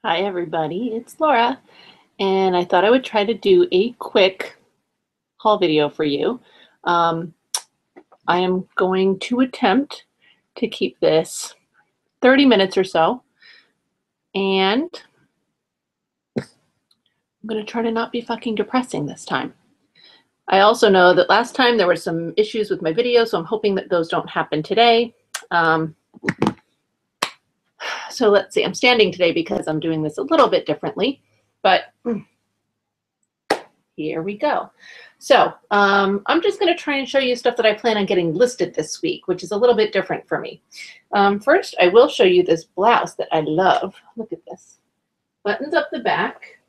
Hi everybody, it's Laura, and I thought I would try to do a quick haul video for you. Um, I am going to attempt to keep this 30 minutes or so, and I'm going to try to not be fucking depressing this time. I also know that last time there were some issues with my video, so I'm hoping that those don't happen today. So let's see, I'm standing today because I'm doing this a little bit differently, but here we go. So I'm just going to try and show you stuff that I plan on getting listed this week, which is a little bit different for me. First, I will show you this blouse that I love. Look at this. Buttons up the back.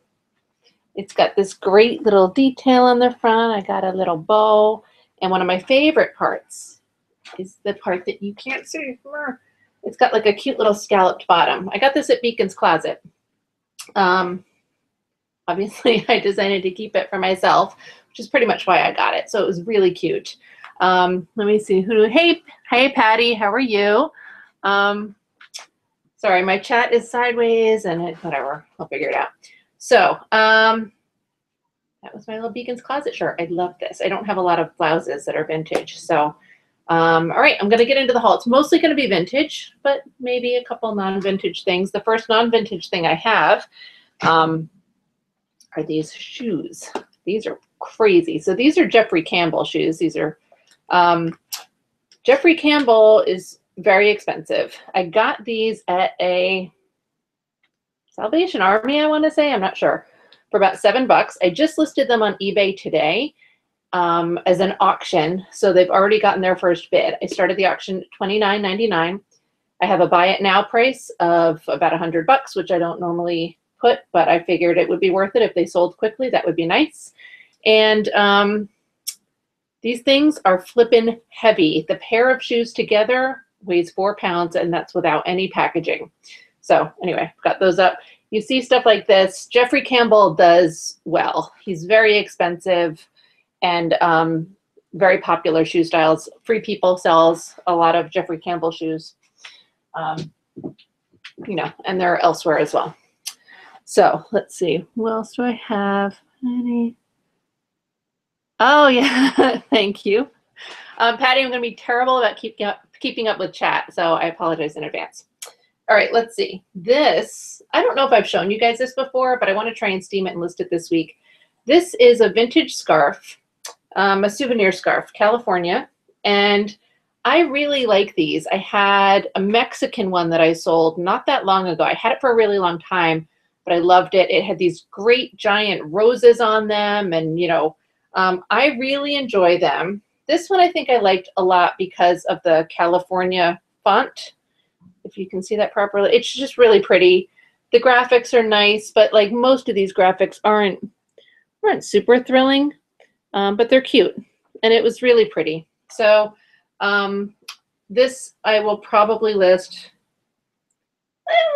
It's got this great little detail on the front. I got a little bow. And one of my favorite parts is the part that you can't see. It's got like a cute little scalloped bottom. I got this at Beacon's Closet. Obviously, I decided to keep it for myself, which is pretty much why I got it. So it was really cute. Let me see who. Hey, Patty, how are you? Sorry, my chat is sideways, and whatever. I'll figure it out. So that was my little Beacon's Closet shirt. I love this. I don't have a lot of blouses that are vintage. So, all right, I'm going to get into the haul. It's mostly going to be vintage, but maybe a couple non-vintage things. The first non-vintage thing I have are these shoes. These are crazy. So these are Jeffrey Campbell shoes. These are, Jeffrey Campbell is very expensive. I got these at a Salvation Army, I want to say, I'm not sure, for about $7. I just listed them on eBay today as an auction. So they've already gotten their first bid. I started the auction at $29.99. I have a buy it now price of about $100, which I don't normally put, but I figured it would be worth it if they sold quickly. That would be nice. And these things are flippin' heavy. The pair of shoes together weighs 4 pounds, and that's without any packaging. So anyway, got those up. You see stuff like this. Jeffrey Campbell does well. He's very expensive and very popular shoe styles. Free People sells a lot of Jeffrey Campbell shoes, you know, and they're elsewhere as well. So let's see, what else do I have? Any? Oh yeah, thank you. Patty, I'm gonna be terrible about keeping up with chat, so I apologize in advance. All right, let's see. This, I don't know if I've shown you guys this before, but I want to try and steam it and list it this week. This is a vintage scarf, a souvenir scarf, California, and I really like these. I had a Mexican one that I sold not that long ago. I had it for a really long time, but I loved it. It had these great giant roses on them, and you know, I really enjoy them. This one I think I liked a lot because of the California font. If you can see that properly, it's just really pretty. The graphics are nice, but like most of these graphics aren't super thrilling, but they're cute, and it was really pretty. So this I will probably list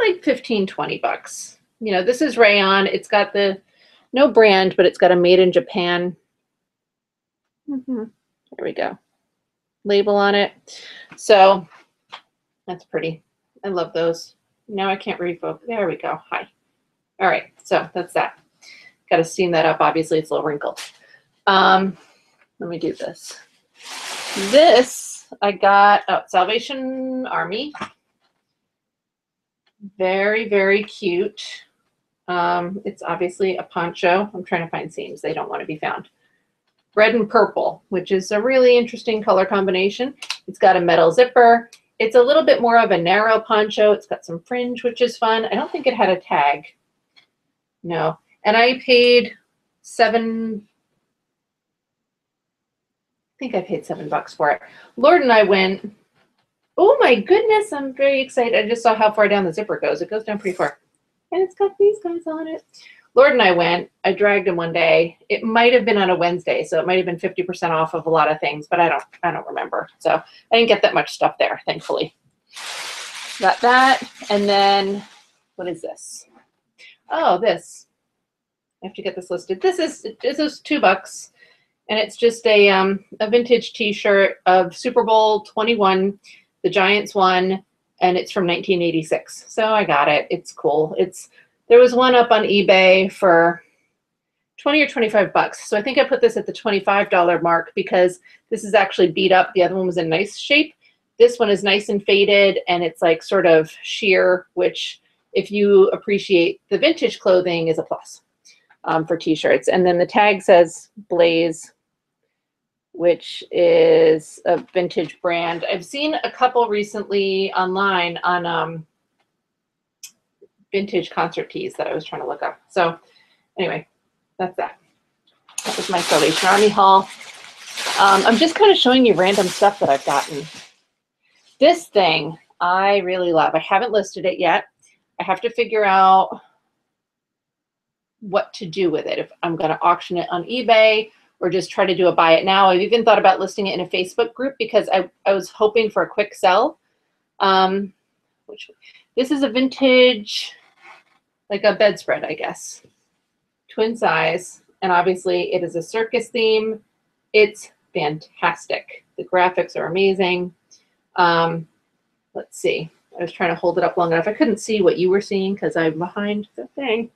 like 15, $20. You know, this is rayon. It's got the, no brand, but it's got a made in Japan. There we go. Label on it. So that's pretty. I love those. Now I can't refocus. There we go. Hi. All right. So that's that. Got to steam that up. Obviously, it's a little wrinkled. Let me do this. This I got at Salvation Army. Very, very cute. It's obviously a poncho. I'm trying to find seams. They don't want to be found. Red and purple, which is a really interesting color combination. It's got a metal zipper. It's a little bit more of a narrow poncho. It's got some fringe, which is fun. I don't think it had a tag. No. And I paid I think I paid $7 for it. Lord and I went, oh my goodness, I'm very excited. I just saw how far down the zipper goes. It goes down pretty far. And it's got these guys on it. Lord and I went. I dragged him one day. It might have been on a Wednesday, so it might have been 50% off of a lot of things, but I don't remember. So I didn't get that much stuff there, thankfully. Got that, and then what is this? Oh, this. I have to get this listed. This is $2, and it's just a vintage T-shirt of Super Bowl 21, the Giants won, and it's from 1986. So I got it. It's cool. It's There was one up on eBay for 20 or 25 bucks. So I think I put this at the $25 mark because this is actually beat up. The other one was in nice shape. This one is nice and faded, and it's like sort of sheer, which if you appreciate the vintage clothing is a plus for t-shirts. And then the tag says Blaze, which is a vintage brand. I've seen a couple recently online on vintage concert tees that I was trying to look up. So anyway, that's that. That was my Salvation Army haul. I'm just kind of showing you random stuff that I've gotten. This thing I really love. I haven't listed it yet. I have to figure out what to do with it. If I'm going to auction it on eBay or just try to do a buy it now. I've even thought about listing it in a Facebook group because I was hoping for a quick sell. This is a vintage, like a bedspread, I guess. Twin size. And obviously it is a circus theme. It's fantastic. The graphics are amazing. Let's see. I was trying to hold it up long enough. I couldn't see what you were seeing because I'm behind the thing.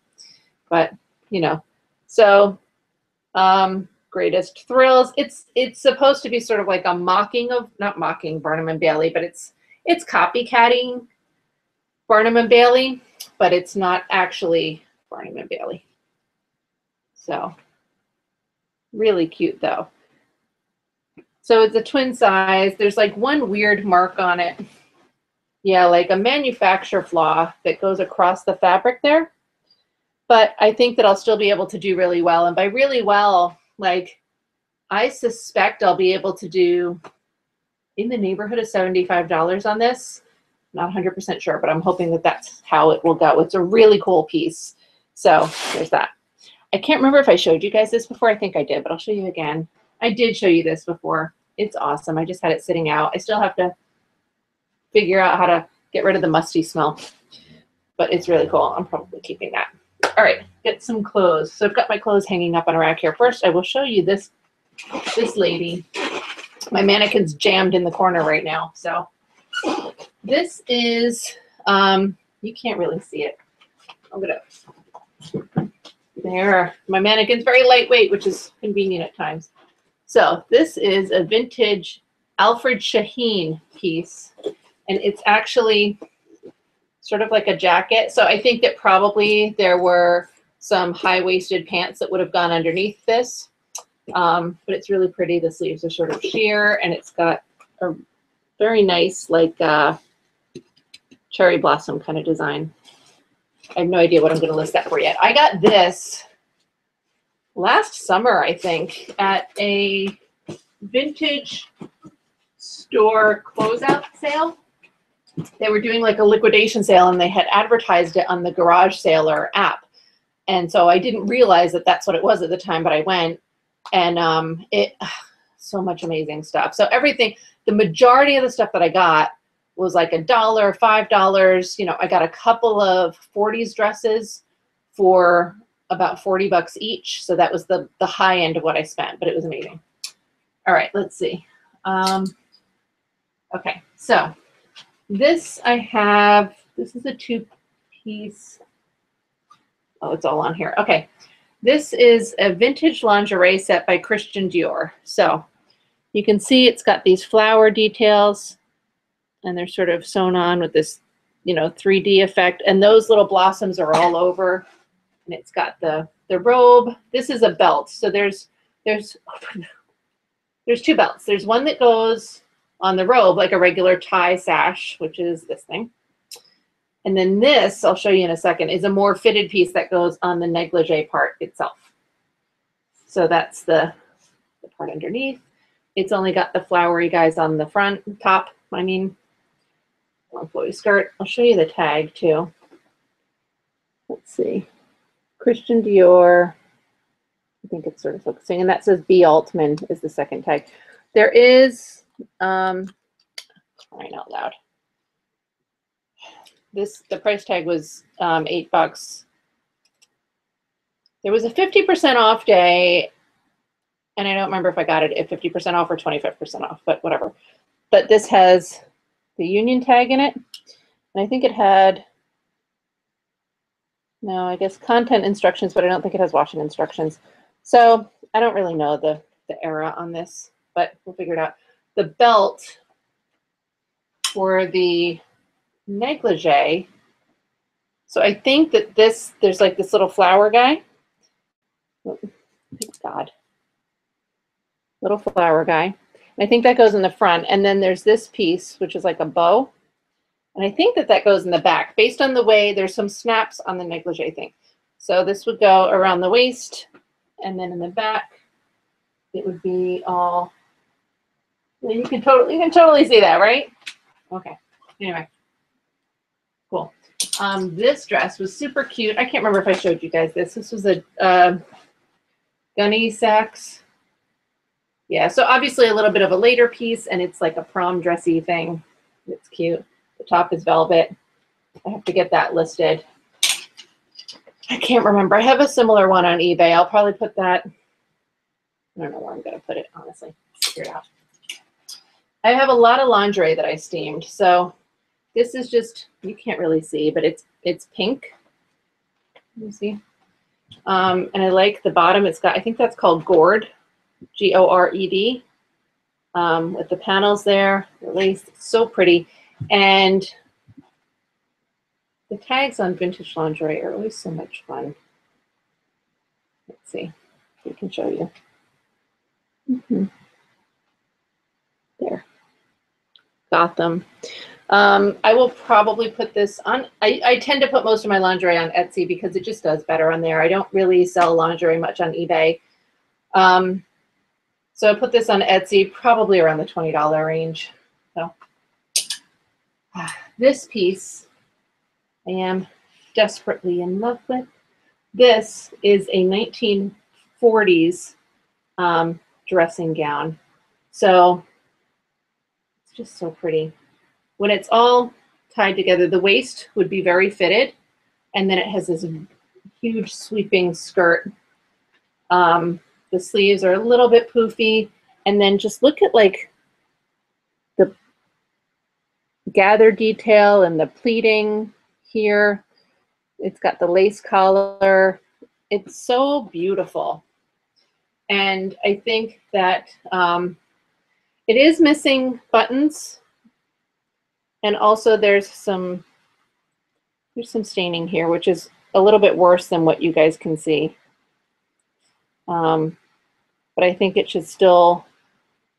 But, you know. So, Greatest Thrills. It's supposed to be sort of like a mocking of, not mocking Barnum and Bailey, but it's copycatting Barnum and Bailey, but it's not actually Barnum and Bailey. So, really cute though. So it's a twin size. There's like one weird mark on it. Yeah, like a manufacturer flaw that goes across the fabric there. But I think that I'll still be able to do really well. And by really well, like I suspect I'll be able to do in the neighborhood of $75 on this. Not 100% sure, but I'm hoping that that's how it will go. It's a really cool piece. So there's that. I can't remember if I showed you guys this before. I think I did, but I'll show you again. I did show you this before. It's awesome. I just had it sitting out. I still have to figure out how to get rid of the musty smell, but it's really cool. I'm probably keeping that. All right, get some clothes. So I've got my clothes hanging up on a rack here. First, I will show you this lady. My mannequin's jammed in the corner right now. So this is, you can't really see it. I'm gonna, there. My mannequin's very lightweight, which is convenient at times. So this is a vintage Alfred Shaheen piece, and it's actually sort of like a jacket. So I think that probably there were some high-waisted pants that would have gone underneath this, but it's really pretty. The sleeves are sort of sheer, and it's got a very nice, like cherry blossom kind of design. I have no idea what I'm going to list that for yet. I got this last summer, I think, at a vintage store closeout sale. They were doing like a liquidation sale, and they had advertised it on the Garage Sailor app. And so I didn't realize that that's what it was at the time, but I went, and so much amazing stuff. So everything, the majority of the stuff that I got was like $1, $5. You know, I got a couple of 40s dresses for about 40 bucks each. So that was the high end of what I spent, but it was amazing. All right, let's see. Okay, so this I have, this is a two-piece. Oh, it's all on here. Okay, this is a vintage lingerie set by Christian Dior. So you can see it's got these flower details, and they're sort of sewn on with this, you know, 3D effect. And those little blossoms are all over. And it's got the robe. This is a belt. So there's two belts. There's one that goes on the robe, like a regular tie sash, which is this thing. And then this, I'll show you in a second, is a more fitted piece that goes on the negligee part itself. So that's the part underneath. It's only got the flowery guys on the front, top, I mean, long flowy skirt. I'll show you the tag too. Let's see. Christian Dior. I think it's sort of focusing, and that says B. Altman is the second tag. There is, crying out loud. The price tag was $8. There was a 50% off day, and I don't remember if I got it at 50% off or 25% off, but whatever. But this has the union tag in it, and I think it had No, I guess content instructions, but I don't think it has washing instructions. So I don't really know the era on this, but we'll figure it out. The belt for the negligee. So I think that there's like this little flower guy. Oh, thank God. Little flower guy. And I think that goes in the front. And then there's this piece, which is like a bow. And I think that that goes in the back based on the way there's some snaps on the negligee thing. So this would go around the waist, and then in the back, it would be all, you can totally see that, right? Okay, anyway, cool. This dress was super cute. I can't remember if I showed you guys this. This was a Gunny Sacks. Yeah, so obviously a little bit of a later piece, and it's like a prom dressy thing. It's cute. The top is velvet. I have to get that listed. I can't remember. I have a similar one on eBay. I'll probably put that. I don't know where I'm going to put it, honestly. Figure it out. I have a lot of lingerie that I steamed. So this is just, you can't really see, but it's pink. Let me see. And I like the bottom. It's got, I think that's called Gored, G-O-R-E-D, with the panels there. The lace, it's so pretty. And the tags on vintage lingerie are always so much fun. Let's see if we can show you. There. Got them. I will probably put this on. I tend to put most of my lingerie on Etsy because it just does better on there. I don't really sell lingerie much on eBay. So I put this on Etsy probably around the $20 range. So this piece I am desperately in love with. This is a 1940s dressing gown. So it's just so pretty. When it's all tied together, the waist would be very fitted, and then it has this huge sweeping skirt. The sleeves are a little bit poofy, and then just look at like the gather detail and the pleating here. It's got the lace collar. It's so beautiful. And I think that it is missing buttons. And also there's some staining here, which is a little bit worse than what you guys can see. But I think it should still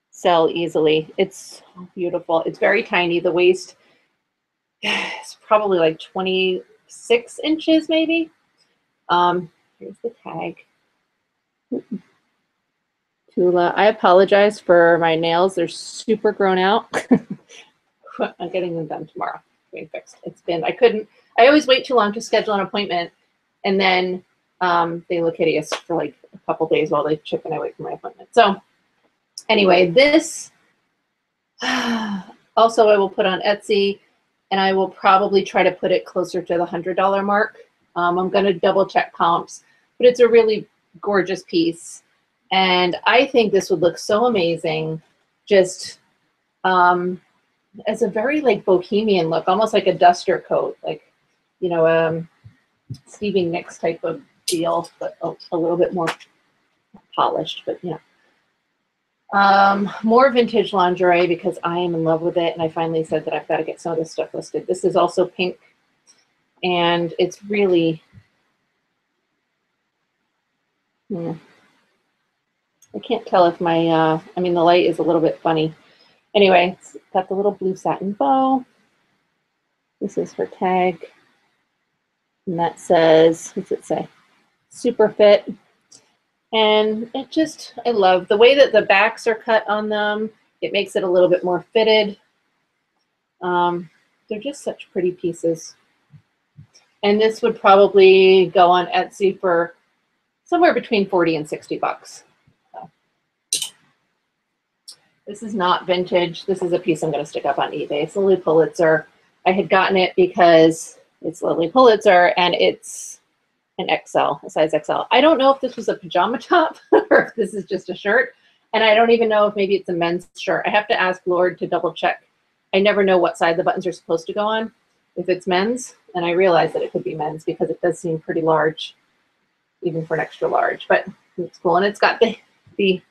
sell easily. It's so beautiful. It's very tiny. The waist is probably like 26 inches maybe. Here's the tag. Tula, I apologize for my nails. They're super grown out. I'm getting them done tomorrow. Getting fixed. It's been, I always wait too long to schedule an appointment, and then they look hideous for like a couple days while they chip and I wait for my appointment. So anyway, this also I will put on Etsy, and I will probably try to put it closer to the $100 mark. I'm going to double check comps, but it's a really gorgeous piece. And I think this would look so amazing just as a very like bohemian look, almost like a duster coat, like, you know, Stevie Nicks type of deal, but a little bit more polished, but yeah. More vintage lingerie because I am in love with it, and I finally said that I've got to get some of this stuff listed. This is also pink, and it's really, I can't tell if my, I mean, the light is a little bit funny. Anyway, it's got the little blue satin bow. This is her tag. And that says, what's it say? Super fit. And it just, I love the way that the backs are cut on them. It makes it a little bit more fitted. They're just such pretty pieces. And this would probably go on Etsy for somewhere between 40 and 60 bucks. So. This is not vintage. This is a piece I'm going to stick up on eBay. It's Lily Pulitzer. I had gotten it because it's Lily Pulitzer and it's an XL, a size XL. I don't know if this was a pajama top or if this is just a shirt. And I don't even know if maybe it's a men's shirt. I have to ask Lord to double check. I never know what side the buttons are supposed to go on, if it's men's And I realized that it could be men's because it does seem pretty large, even for an extra large, but it's cool. And it's got the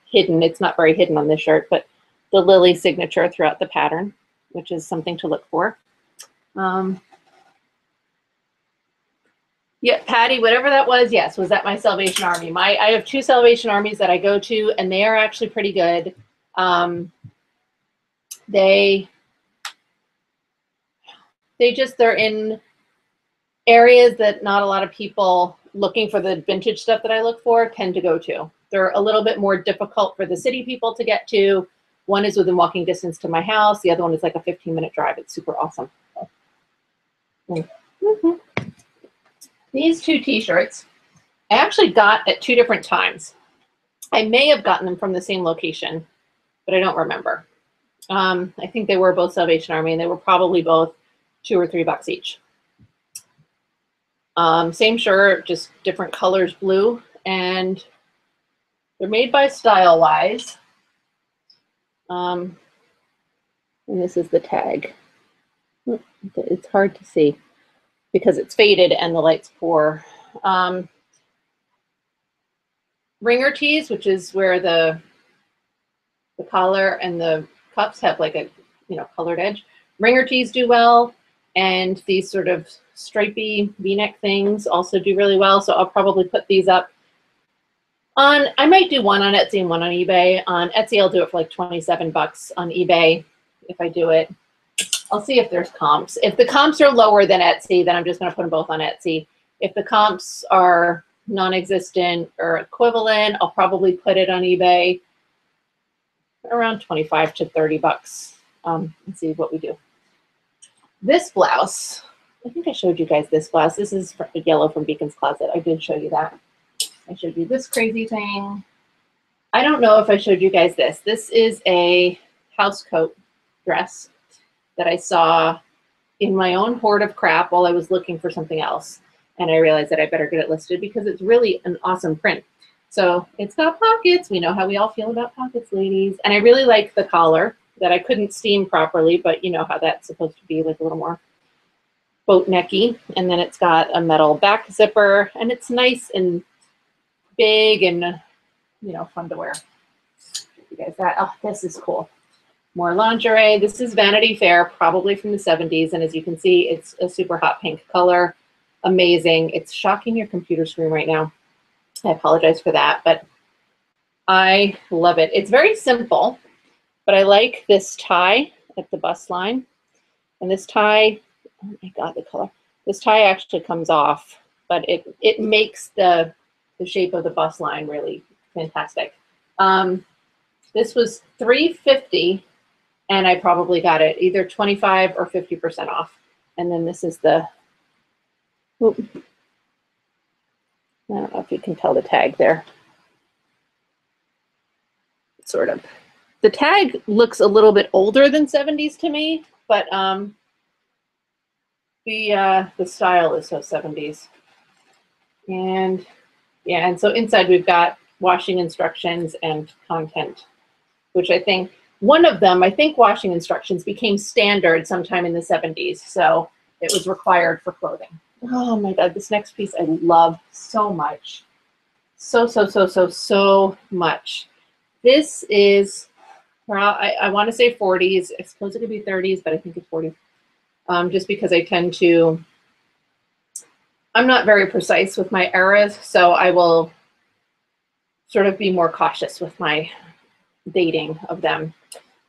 hidden, it's not very hidden on this shirt, but the Lily signature throughout the pattern, which is something to look for. Yeah, Patty, whatever that was, yes, was that my Salvation Army. I have 2 Salvation Armies that I go to, and they are actually pretty good. They're in areas that not a lot of people looking for the vintage stuff that I look for tend to go to. They're a little bit more difficult for the city people to get to. One is within walking distance to my house. The other one is like a 15-minute drive. It's super awesome. Mm-hmm. These 2 t-shirts I actually got at 2 different times. I may have gotten them from the same location, but I don't remember. I think they were both Salvation Army, and they were probably both $2 or $3 each. Same shirt, just different colors, blue, and they're made by Stylewise. And this is the tag. It's hard to see because it's faded and the light's poor. Ringer tees, which is where the collar and the cuffs have like a colored edge. Ringer tees do well, and these sort of stripy V-neck things also do really well. So I'll probably put these up on. I might do one on Etsy and one on eBay. On Etsy, I'll do it for like $27. On eBay, if I do it, I'll see if there's comps. If the comps are lower than Etsy, then I'm just going to put them both on Etsy. If the comps are non-existent or equivalent, I'll probably put it on eBay around $25 to $30. And see what we do. This blouse, I think I showed you guys this blouse. This is yellow from Beacon's Closet. I did show you that. I showed you this crazy thing. I don't know if I showed you guys this. This is a house coat dress that I saw in my own hoard of crap while I was looking for something else. And I realized that I better get it listed because it's really an awesome print. So it's got pockets. We know how we all feel about pockets, ladies. And I really like the collar that I couldn't steam properly, but you know how that's supposed to be, like a little more boat necky. And then it's got a metal back zipper, and it's nice and big and, fun to wear. You guys, oh, this is cool. More lingerie. This is Vanity Fair, probably from the 70s. And as you can see, it's a super hot pink color. Amazing. It's shocking your computer screen right now. I apologize for that, but I love it. It's very simple, but I like this tie at the bust line. And this tie, oh my God, the color. This tie actually comes off, but it makes the shape of the bust line really fantastic. This was $3.50, and I probably got it either 25 or 50% off. And then this is the, I don't know if you can tell the tag there. Sort of. The tag looks a little bit older than 70s to me, but the style is so 70s. And yeah, and so inside we've got washing instructions and content, which I think one of them, I think washing instructions became standard sometime in the 70s. So it was required for clothing. Oh my God, this next piece I love so much. So much. This is, I want to say 40s. I suppose it could be 30s, but I think it's 40s. Just because I tend to, I'm not very precise with my eras, so I will sort of be more cautious with my dating of them.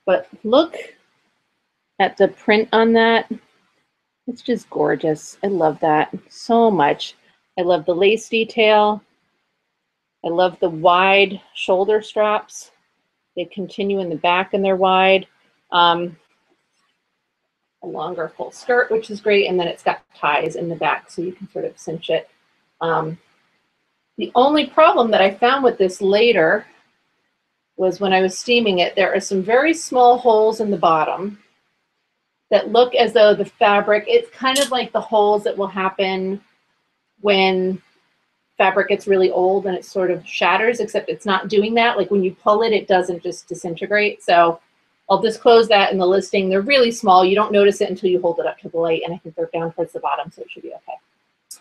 But look at the print on that. It's just gorgeous. I love that so much. I love the lace detail. I love the wide shoulder straps. They continue in the back and they're wide. A longer full skirt, which is great. And then it's got ties in the back so you can sort of cinch it. The only problem that I found with this later was when I was steaming it, there are some very small holes in the bottom that look as though the fabric, it's kind of like the holes that will happen when fabric gets really old and it sort of shatters, except it's not doing that. Like when you pull it, it doesn't just disintegrate. So I'll disclose that in the listing. They're really small. You don't notice it until you hold it up to the light, and I think they're down towards the bottom, so it should be okay.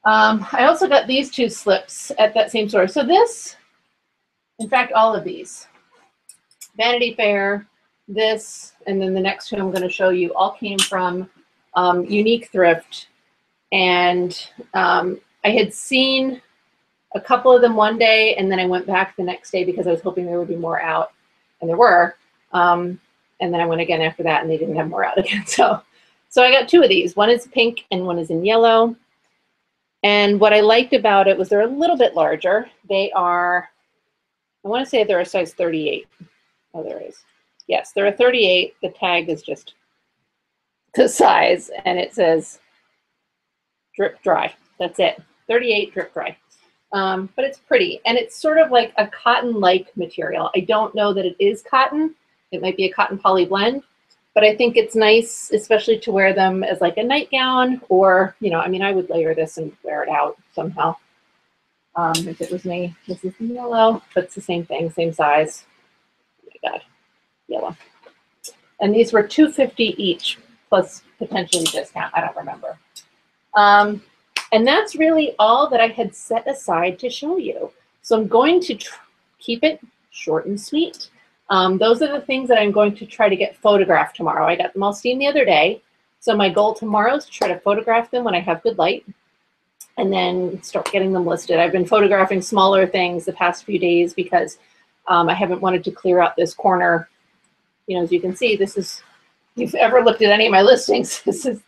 I also got these 2 slips at that same store. So this, in fact, all of these, Vanity Fair, this, and then the next 2 I'm going to show you all came from Unique Thrift. And I had seen a couple of them one day, and then I went back the next day because I was hoping there would be more out, and there were. And then I went again after that, and they didn't have more out again. So I got 2 of these. One is pink, and one is in yellow. And what I liked about it was they're a little bit larger. They are, I want to say they're a size 38. Oh, there it is. Yes, they're a 38. The tag is just the size, and it says drip dry. That's it. 38 drip dry. But it's pretty, and it's sort of like a cotton-like material. I don't know that it is cotton. It might be a cotton poly blend, but I think it's nice, especially to wear them as like a nightgown, or, you know, I mean, I would layer this and wear it out somehow. If it was me. This is the yellow, but it's the same thing, same size. Oh my God, yellow. And these were $2.50 each, plus potentially discount. I don't remember. And that's really all that I had set aside to show you. So I'm going to keep it short and sweet. Those are the things that I'm going to try to get photographed tomorrow. I got them all steamed the other day. So my goal tomorrow is to try to photograph them when I have good light, and then start getting them listed. I've been photographing smaller things the past few days because I haven't wanted to clear out this corner. You know, as you can see, this is, if you've ever looked at any of my listings, this is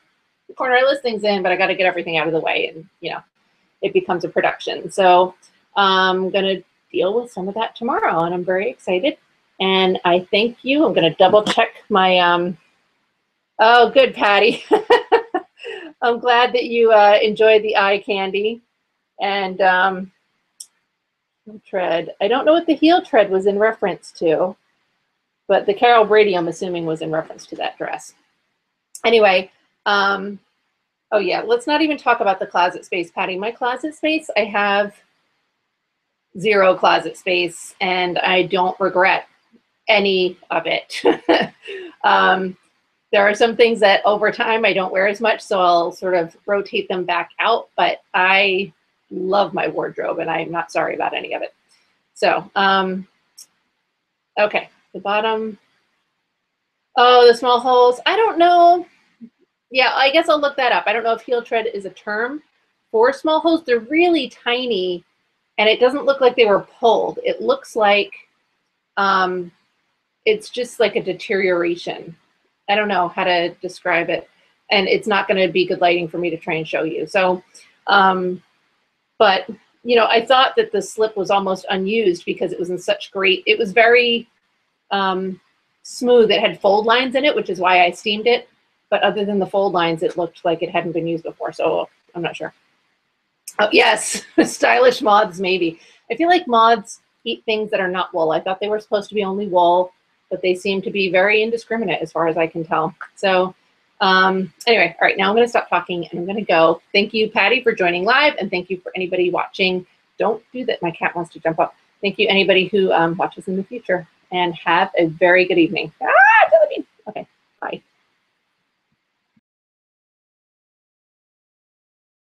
the corner I list things in, but I got to get everything out of the way, and, you know, it becomes a production. So I'm going to deal with some of that tomorrow, and I'm very excited. And I thank you. I'm going to double check my, oh, good, Patty. I'm glad that you enjoyed the eye candy. And tread. I don't know what the heel tread was in reference to, but the Carol Brady, I'm assuming, was in reference to that dress. Anyway, oh yeah, let's not even talk about the closet space, Patty. My closet space, I have 0 closet space, and I don't regret any of it. There are some things that over time I don't wear as much, so I'll sort of rotate them back out, but I love my wardrobe, and I'm not sorry about any of it. So, okay, the bottom. Oh, the small holes. I don't know. Yeah, I guess I'll look that up. I don't know if heel tread is a term for small holes. They're really tiny, and it doesn't look like they were pulled. It looks like it's just like a deterioration. I don't know how to describe it, and it's not going to be good lighting for me to try and show you. So, but, you know, I thought that the slip was almost unused because it was in such great, it was very smooth. It had fold lines in it, which is why I steamed it. But other than the fold lines, it looked like it hadn't been used before. So I'm not sure. Oh, yes, stylish moths, maybe. I feel like moths eat things that are not wool. I thought they were supposed to be only wool, but they seem to be very indiscriminate as far as I can tell. So anyway, all right, now I'm going to stop talking and I'm going to go. Thank you, Patty, for joining live, and thank you for anybody watching. Don't do that. My cat wants to jump up. Thank you, anybody who watches in the future, and have a very good evening. Ah, jelly bean. Okay, bye.